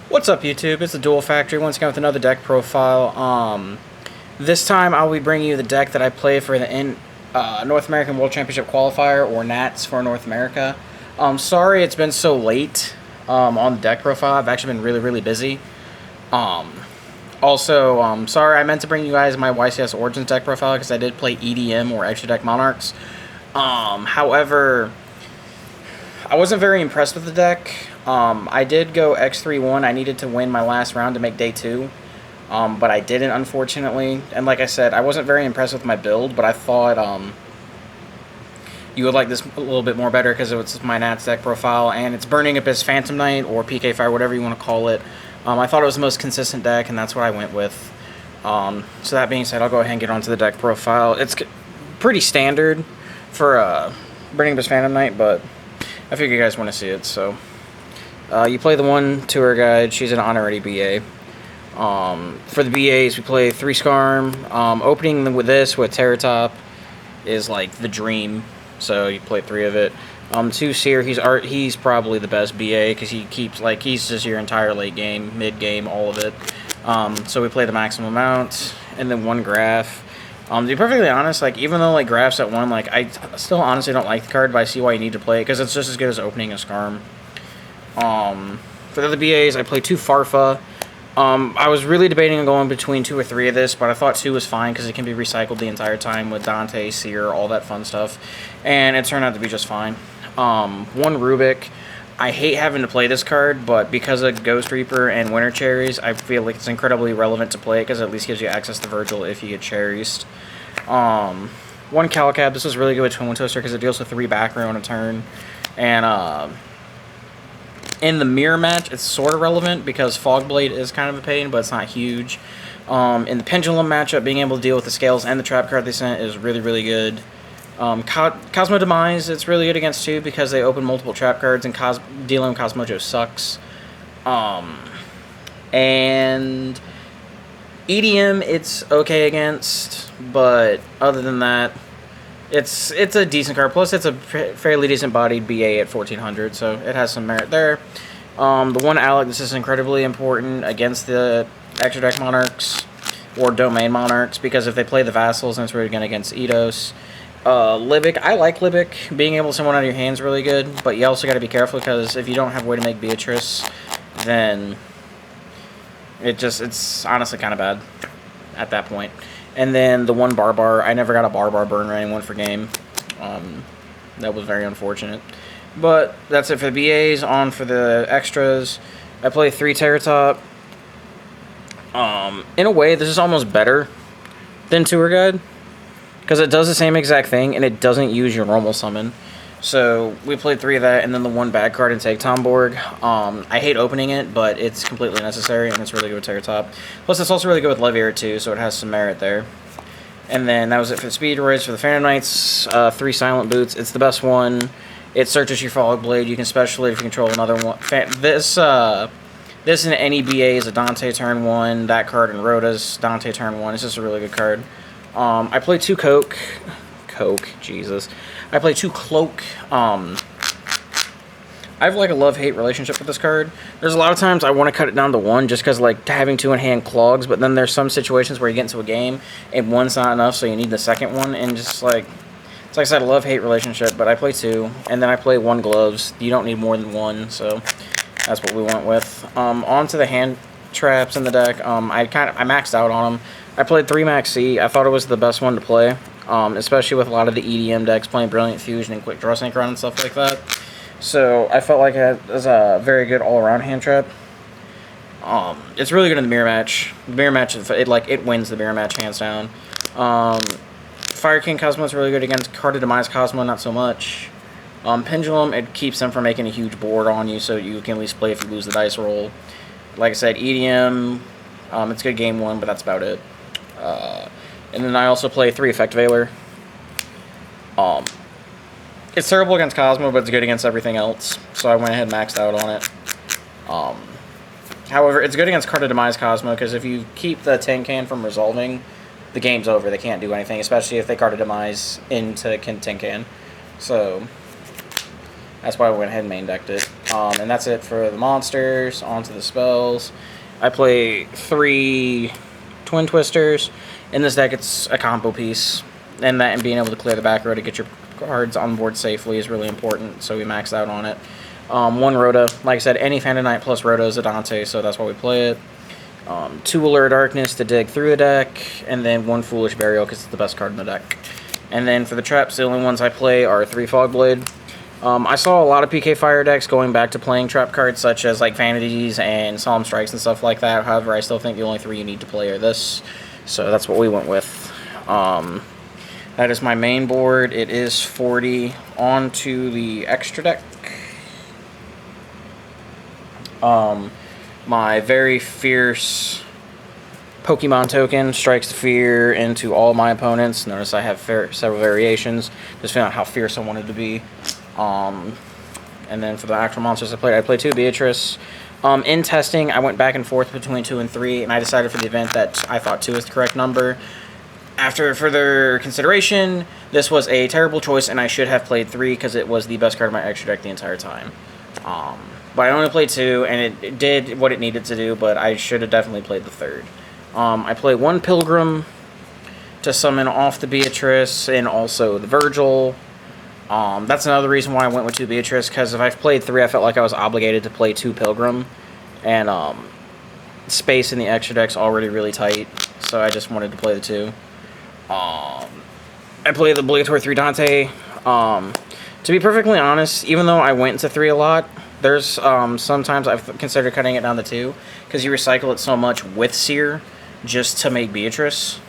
What's up, YouTube? It's the TheDuelFactory once again with another deck profile. This time I'll be bringing you the deck that I play for the North American World Championship Qualifier, or NATS for North America. Sorry it's been so late on the deck profile. I've actually been really busy. Sorry, I meant to bring you guys my YCS Origins deck profile because I did play EDM or Extra Deck Monarchs. However, I wasn't very impressed with the deck. I did go X3-1. I needed to win my last round to make day 2. But I didn't, unfortunately. And like I said, I wasn't very impressed with my build, but I thought you would like this a little bit more better because it's my Nats deck profile, and it's Burning Abyss Phantom Knight, or PK Fire, whatever you want to call it. I thought it was the most consistent deck, and that's what I went with. So that being said, I'll go ahead and get onto the deck profile. It's pretty standard for Burning Abyss Phantom Knight, but I figure you guys want to see it, so... you play the one tour guide. She's an honorary BA. For the BAs, we play 3 Skarm. Opening with this with Terror Top is like the dream. So you play 3 of it. 2 Seer. He's probably the best BA because he keeps he's just your entire late game, mid game, all of it. So we play the maximum amount, and then 1 Graph. To be perfectly honest, even though Graph's at 1, I still honestly don't like the card, but I see why you need to play it because it's just as good as opening a Skarm. For the other BAs, I play 2 Farfa. I was really debating on going between 2 or 3 of this, but I thought 2 was fine because it can be recycled the entire time with Dante, Seer, all that fun stuff. And it turned out to be just fine. 1 Rubik. I hate having to play this card, but because of Ghost Reaper and Winter Cherries, I feel like it's incredibly relevant to play it because it at least gives you access to Virgil if you get Cherries. 1 Calicab. This is really good with Twin Toaster because it deals with 3 back row on a turn. And, in the mirror match, it's sort of relevant because Fogblade is kind of a pain, but it's not huge. In the Pendulum matchup, being able to deal with the Scales and the Trap card they sent is really good. Cosmo Demise, it's really good against too because they open multiple Trap cards, and dealing with Cosmojo sucks. And EDM, it's okay against, but other than that, it's a decent card. Plus, it's a fairly decent bodied BA at 1400, so it has some merit there. The 1 Alec, this is incredibly important against the Extra Deck Monarchs or Domain Monarchs, because if they play the Vassals, then it's really good against Eidos. Libic, I like Libic. Being able to summon out of your hand is really good, but you also got to be careful because if you don't have a way to make Beatrice, then it's honestly kind of bad at that point. And then the 1 Barbar. I never got a Barbar burn or anyone for game. That was very unfortunate. But that's it for the BAs. On for the extras. I play 3 Terror Top. In a way, this is almost better than Tour Guide, because it does the same exact thing, and it doesn't use your normal summon. So we played 3 of that, and then the 1 bad card and take Tomborg. I hate opening it, but it's completely necessary, and it's really good with Terror Top. Plus, it's also really good with Leviator too, so it has some merit there. And then that was it for the Speedroids. For the Phantom Knights, 3 Silent Boots. It's the best one. It searches your Fogblade. You can special it if you control another one. This in any BA is a Dante turn 1. That card in Rhoda's Dante turn 1. It's just a really good card. I play 2 Coke, Jesus. I play 2 Cloak. I have a love-hate relationship with this card. There's a lot of times I want to cut it down to 1 just because having 2 in hand clogs, but then there's some situations where you get into a game and 1's not enough, so you need the second one, and just it's like I said, a love-hate relationship, but I play 2, and then I play 1 Gloves. You don't need more than 1, so that's what we went with. On to the hand traps in the deck. I maxed out on them. I played 3 Max C. I thought it was the best one to play. Especially with a lot of the EDM decks playing Brilliant Fusion and Quick Draw Synchron and stuff like that. So I felt like it was a very good all-around hand trap. It's really good in the mirror match. The mirror match, it wins the mirror match hands down. Fire King Cosmo is really good against Card of Demise Cosmo, not so much. Pendulum, it keeps them from making a huge board on you, so you can at least play if you lose the dice roll. Like I said, EDM, it's good game 1, but that's about it. And then I also play 3 Effect Veiler. It's terrible against Cosmo, but it's good against everything else. So I went ahead and maxed out on it. However, it's good against Card of Demise Cosmo, because if you keep the Tin Can from resolving, the game's over. They can't do anything, especially if they Card of Demise into Tin Can. So that's why I went ahead and main decked it. And that's it for the monsters. On to the spells. I play 3 Twin Twisters. In this deck, it's a combo piece. And being able to clear the back row to get your cards on board safely is really important, so we maxed out on it. 1 Rhoda. Like I said, any Fan of Night plus Rhoda is a Dante, so that's why we play it. 2 Allure Darkness to dig through the deck, and then 1 Foolish Burial because it's the best card in the deck. And then for the traps, the only ones I play are 3 Fogblade. I saw a lot of PK Fire decks going back to playing trap cards such as like Vanities and Solemn Strikes and stuff like that. However, I still think the only 3 you need to play are this. So that's what we went with. That is my main board. It is 40. On to the extra deck. My very fierce Pokemon token strikes the fear into all my opponents. Notice I have several variations. Just found out how fierce I wanted to be. And then for the actual monsters I played 2 Beatrice. In testing, I went back and forth between 2 and 3, and I decided for the event that I thought 2 is the correct number. After further consideration, this was a terrible choice, and I should have played 3 because it was the best card in my extra deck the entire time. But I only played 2, and it did what it needed to do, but I should have definitely played the 3rd. I play 1 Pilgrim to summon off the Beatrice and also the Virgil. That's another reason why I went with 2 Beatrice, because if I've played 3, I felt like I was obligated to play 2 Pilgrim, and space in the extra deck's already really tight, so I just wanted to play the 2. I play the obligatory 3 Dante. To be perfectly honest, even though I went to 3 a lot, there's sometimes I've considered cutting it down to 2, because you recycle it so much with Seer just to make Beatrice.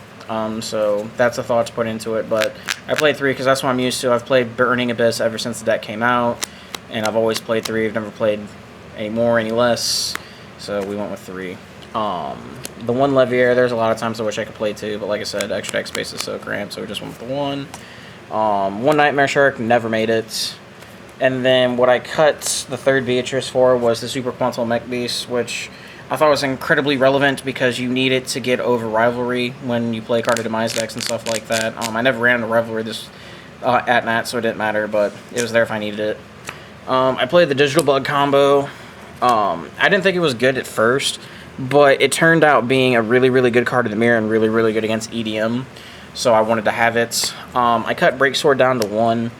So that's a thought to put into it, but I played 3 because that's what I'm used to. I've played Burning Abyss ever since the deck came out, and I've always played 3. I've never played any more, any less, so we went with 3. The 1 Levier, there's a lot of times I wish I could play 2, but like I said, extra deck space is so cramped, so we just went with the 1. 1 Nightmare Shark, never made it. And then what I cut the 3rd Beatrice for was the Super Quantum Mech Beast, which I thought was incredibly relevant because you need it to get over Rivalry when you play Card of Demise decks and stuff like that. I never ran into Rivalry at Nat, so it didn't matter, but it was there if I needed it. I played the Digital Bug combo. I didn't think it was good at first, but it turned out being a really, really good card of the mirror and really, really good against EDM, so I wanted to have it. I cut Break Sword down to 1.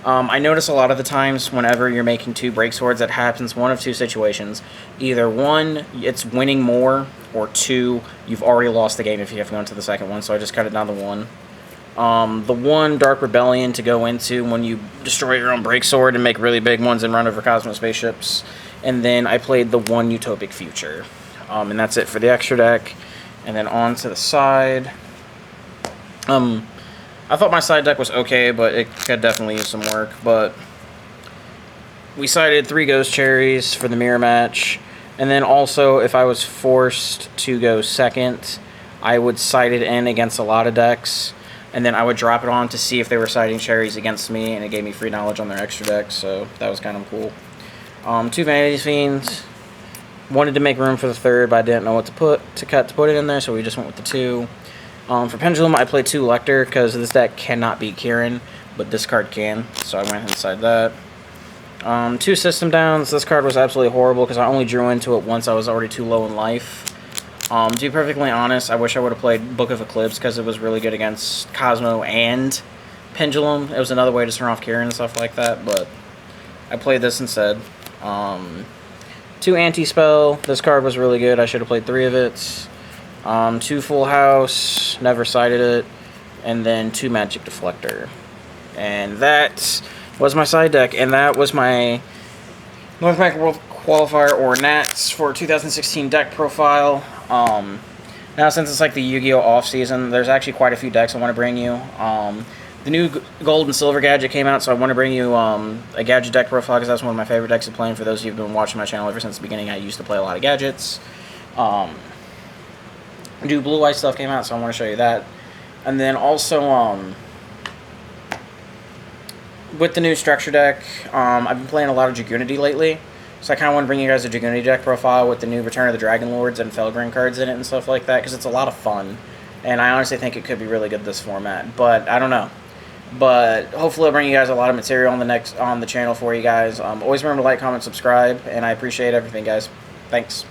I notice a lot of the times whenever you're making 2 Break Swords, that happens one of 2 situations. Either 1, it's winning more, or 2, you've already lost the game if you have to go into the second one, so I just cut it down to 1. The 1 Dark Rebellion to go into when you destroy your own Break Sword and make really big ones and run over Cosmo spaceships. And then I played the 1 Utopic Future. And that's it for the extra deck. And then on to the side. I thought my side deck was okay, but it could definitely use some work. But we sided 3 Ghost Cherries for the mirror match. And then also, if I was forced to go second, I would side it in against a lot of decks. And then I would drop it on to see if they were siding cherries against me, and it gave me free knowledge on their extra decks, so that was kind of cool. 2 Vanity Fiends. Wanted to make room for the 3rd, but I didn't know what to put it in there, so we just went with the 2. For Pendulum, I played 2 Lecter, because this deck cannot beat Kieran, but this card can, so I went inside that. 2 System Downs. This card was absolutely horrible, because I only drew into it once I was already too low in life. To be perfectly honest, I wish I would have played Book of Eclipse, because it was really good against Cosmo and Pendulum. It was another way to turn off Kieran and stuff like that, but I played this instead. 2 Anti-Spell. This card was really good. I should have played 3 of it. 2 Full House. Never sided it. And then 2 Magic Deflector. And that was my side deck, and that was my North American World Qualifier, or NATS, for 2016 deck profile. Now, since it's like the Yu-Gi-Oh! Off-season, there's actually quite a few decks I want to bring you. The new Gold and Silver gadget came out, so I want to bring you a gadget deck profile, because that's one of my favorite decks to play. And for those of you who've been watching my channel ever since the beginning, I used to play a lot of gadgets. New Blue Eye stuff came out, so I want to show you that. And then also, with the new structure deck, I've been playing a lot of Dragunity lately. So I kind of want to bring you guys a Dragunity deck profile with the new Return of the Dragon Lords and Felgrin cards in it and stuff like that, because it's a lot of fun. And I honestly think it could be really good this format, but I don't know. But hopefully I'll bring you guys a lot of material on the channel for you guys. Always remember to like, comment, subscribe, and I appreciate everything, guys. Thanks.